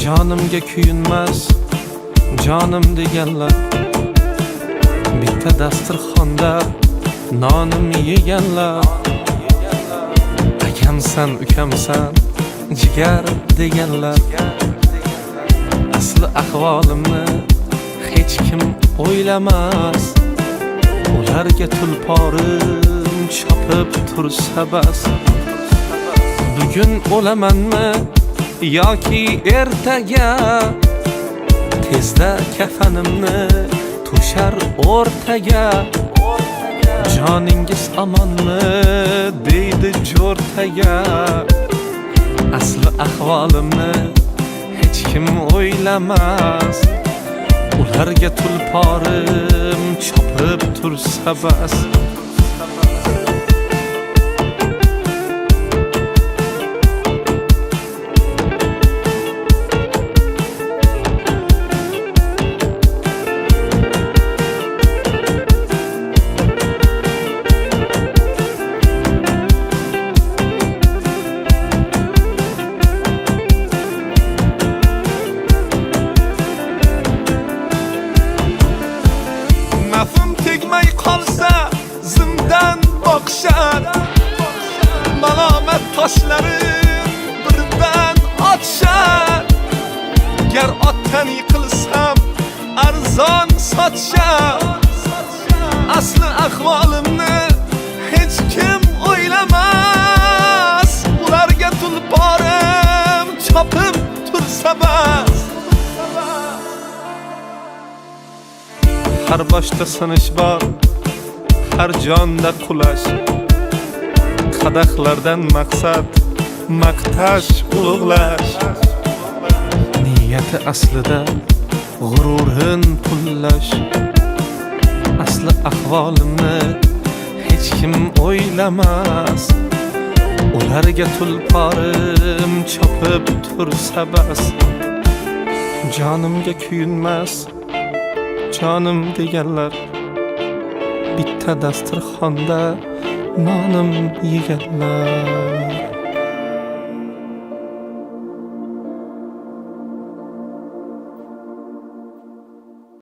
Jonimga kuyinmas jonim deganlar, bitta dasturxonda nonim yeganlar. Akamsan ukamsan jigar deganlar, asli ahvolimni hech kim o'ylamas. Ularga tulporim chopib tursa bas. Bugun o'lamanmi yoki ertaga, tezda kafanimni to'shar o'rtaga. Joningiz omonmi deydi jo'rtaga, asli ahvolimni hech kim o'ylamas. Ularga tulporim chopib tursa bas. Nafim tegmay qolsa zimdan boqishar, malomat toshlarim birdan otishar. Gar otdan yiqilsam arzon sotishar, asli ahvolimni hech kim o'ylamas. Ularga tulporim chopib tursa bas. Har boshda sinish bor, har jonda qulash. Qadahlardan maqsad maqtash, ulug'lash. Niyati aslida g'ururin pullash. Asli ahvolimni hech kim o'ylamas. Ularga tulporim chopib tursa bas. Jonimga kuyinmas jonim deganlar, bitta dasturxonda nonim yeganlar.